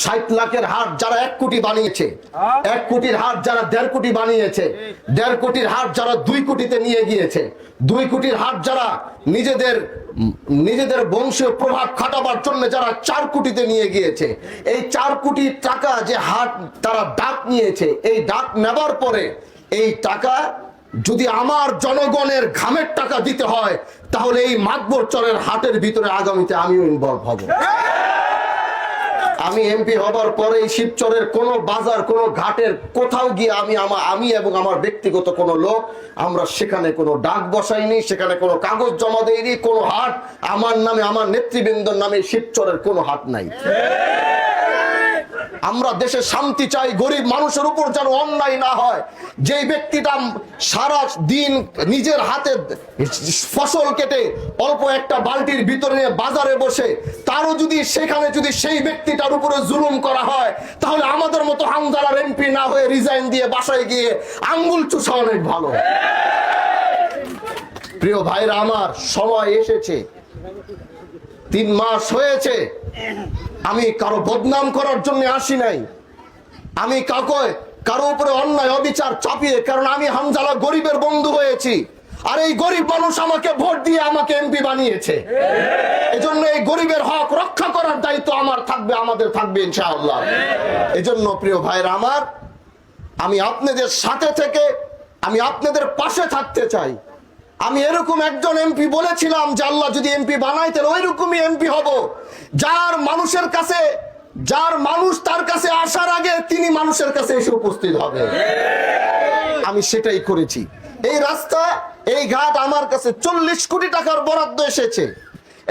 60 লাখের হাট যারা 1 কোটি বানিয়েছে, 1 কোটির হাট যারা 1.5 কোটি বানিয়েছে, 1.5 কোটির হাট যারা 2 কোটিতে নিয়ে গিয়েছে, 2 কোটির হাট যারা নিজেদের বংশীয় প্রভাব খাটাবার জন্য যারা 4 কোটিতে নিয়ে গিয়েছে, এই 4 কোটি টাকা যে হাট তারা ডাক নিয়েছে, এই ডাক নেবার পরে এই টাকা যদি আমার জনগণের ঘামের টাকা দিতে হয়, তাহলে এই মাতবর চরের হাটের ভিতরে আগামীতে আমিও ইনভলভ হব। আমি এমপি হবার পরে শিবচরের কোন বাজার, কোন ঘাটের কোথাও গিয়ে আমি এবং আমার ব্যক্তিগত কোন লোক আমরা সেখানে কোনো ডাক বসাইনি, সেখানে কোনো কাগজ জমা দেইনি, কোনো হাট আমার নামে, আমার নেতৃবৃন্দর নামে শিবচরের কোনো হাট নাই। আমরা দেশে শান্তি চাই, গরিব মানুষের উপর যেন অন্যায় না হয়। যে ব্যক্তিটা সারা দিন নিজের হাতে ফসল কেটে অল্প একটা বালতির ভিতরে বাজারে বসে, তারও যদি সেখানে যদি সেই ব্যক্তিটার উপরে জুলুম করা হয়, তাহলে আমাদের মতো হামজালার এমপি না হয়ে রিজাইন দিয়ে বাসায় গিয়ে আঙ্গুল চুষা অনেক ভালো। প্রিয় ভাইরা আমার, সময় এসেছে, 3 মাস হয়েছে। আমি কারো বদনাম করার জন্য আসি নাই, আমি কারো উপরে অন্যায় অবিচার চাপিয়ে, কারণ আমি হামজালা গরিবের বন্ধু হয়েছি, আর এই গরিব মানুষ আমাকে ভোট দিয়ে আমাকে এমপি বানিয়েছে। এজন্য এই গরিবের হক রক্ষা করার দায়িত্ব আমার থাকবে, আমাদের থাকবে ইনশাআল্লাহ। এজন্য প্রিয় ভাইরা আমার, আমি আপনাদের সাথে থেকে আমি আপনাদের পাশে থাকতে চাই। আমি এরকম একজন এমপি বলেছিলাম যে আল্লাহ যদি এমপি বানায় তাহলে ওইরকমই এমপি হব, যার মানুষ তার কাছে আসার আগে তিনি মানুষের কাছে এসে উপস্থিত হবে। আমি সেটাই করেছি। এই রাস্তা, এই ঘাট আমার কাছে 40 কোটি টাকার বরাদ্দ এসেছে।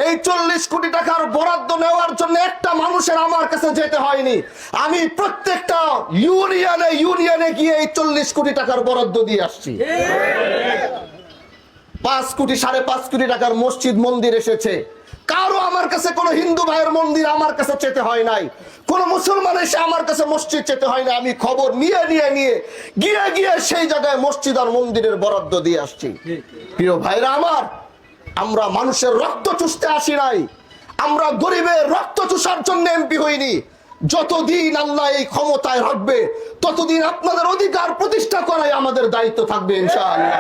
এই 40 কোটি টাকার বরাদ্দ নেওয়ার জন্য একটা মানুষের আমার কাছে যেতে হয়নি। আমি প্রত্যেকটা ইউনিয়নে গিয়ে এই 40 কোটি টাকার বরাদ্দ দিয়ে আসছি। 5 কোটি 5.5 কোটি টাকার মসজিদ মন্দির এসেছে। কারো আমার কাছে কোন হিন্দু ভাইয়ের মন্দির আমার কাছে চেতে হয় নাই, কোন মুসলমান এসে আমার কাছে মসজিদ চেতে হয় না। আমি খবর নিয়ে গিয়ে সেই জায়গায় মসজিদ আর মন্দিরের বরাদ্দ দিয়ে আসছি। প্রিয় ভাইরা আমার, আমরা মানুষের রক্ত চুষতে আসি নাই, আমরা গরিবের রক্ত চুষার জন্য এমপি হইনি। যতদিন আল্লাহ এই ক্ষমতায় রাখবে, ততদিন আপনাদের অধিকার প্রতিষ্ঠা করাই আমাদের দায়িত্ব থাকবে ইনশাআল্লাহ।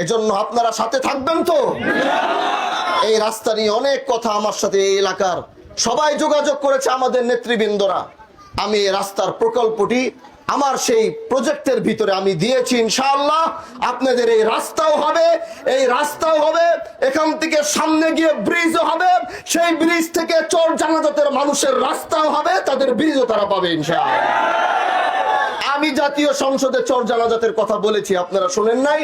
এজন্য আপনারা সাথে থাকবেন তো? এই রাস্তা নিয়ে অনেক কথা আমার সাথে এই এলাকার সবাই যোগাযোগ করেছে, আমাদের নেতৃবৃন্দরা। আমি এই রাস্তার প্রকল্পটি আমার সেই প্রজেক্টের ভিতরে আমি দিয়েছি ইনশাআল্লাহ। আপনাদের এই রাস্তাও হবে, এখান থেকে সামনে গিয়ে ব্রিজও হবে, সেই ব্রিজ থেকে চর জানাজাতের মানুষের রাস্তাও হবে, তাদের ব্রিজও তারা পাবে ইনশাআল্লাহ। আমি জাতীয় সংসদে চর জানাজাতের কথা বলেছি, আপনারা শুনেন নাই?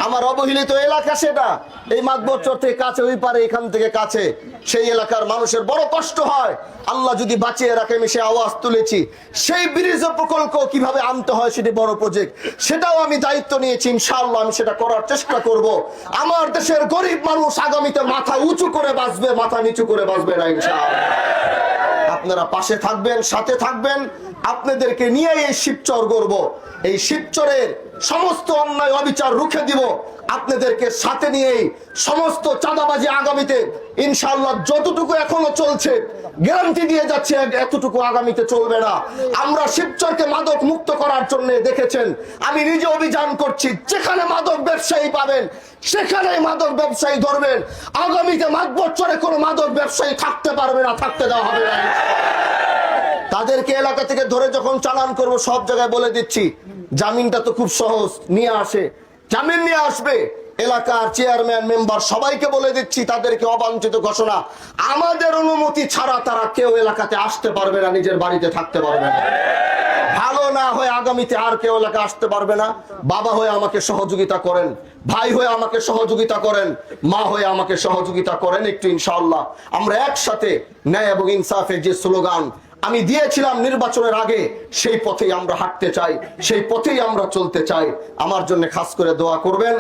আমার অবহেলিত এলাকা সেটা, এই মাতবর চর থেকে কাছে, ওই পারে এখান থেকে কাছে, সেই এলাকার মানুষের বড় কষ্ট হয়। আল্লাহ যদি বাঁচিয়ে রাখে, আমি সে আওয়াজ তুলেছি। সেই ব্রিজ প্রকল্প কিভাবে আনতে হয়, সেটি বড় প্রজেক্ট, সেটাও আমি দায়িত্ব নিয়েছি ইনশাআল্লাহ। আমি সেটা করার চেষ্টা করব। আমার দেশের গরিব মানুষ আগামীতে মাথা উঁচু করে বাঁচবে, মাথা নিচু করে বাঁচবে না ইনশাআল্লাহ। আপনারা পাশে থাকবেন, সাথে থাকবেন। আপনাদেরকে নিয়ে এই শিবচর গড়ব, এই শিবচরের সমস্ত অন্যায় অবিচার রুখে দিব। আপনাদেরকে সাথে নিয়েই সমস্ত চাঁদাবাজি আগামীতে ইনশাআল্লাহ যতটুকু এখনো চলছে, গ্যারান্টি দিয়ে যাচ্ছে এতটুকু আগামীতে চলবে না। আমরা শিবচরকে মাদক মুক্ত করার জন্য দেখেছেন, আমি নিজে অভিযান করছি। যেখানে মাদক ব্যবসায়ী পাবেন সেখানেই মাদক ব্যবসায়ী ধরবেন। আগামীতে মাতবর চরে কোনো মাদক ব্যবসায়ী থাকতে পারবে না, থাকতে দেওয়া হবে না। তাদেরকে এলাকা থেকে ধরে যখন চালান করব, সব জায়গায় বলে দিচ্ছি, জামিনটা তো খুব সহজ, নিয়ে আসে, জামিন নিয়ে আসবে। এলাকার চেয়ারম্যান, মেম্বার সবাইকে বলে দিচ্ছি, তাদেরকে অবাঞ্ছিত ঘোষণা, আমাদের অনুমতি ছাড়া তারা কেউ এলাকাতে আসতে পারবে না, নিজের বাড়িতে থাকতে পারবে না। ভালো না হয়ে আগামীতে আর কেউ এলাকা আসতে পারবে না। বাবা হয়ে আমাকে সহযোগিতা করেন, ভাই হয়ে আমাকে সহযোগিতা করেন, মা হয়ে আমাকে সহযোগিতা করেন একটু ইনশাআল্লাহ। আমরা একসাথে ন্যায় এবং ইনসাফের যে স্লোগান আমি দিয়েছিলাম নির্বাচনের আগে, সেই পথেই আমরা হাঁটতে চাই, সেই পথেই আমরা চলতে চাই। আমার জন্য খাস করে দোয়া করবেন।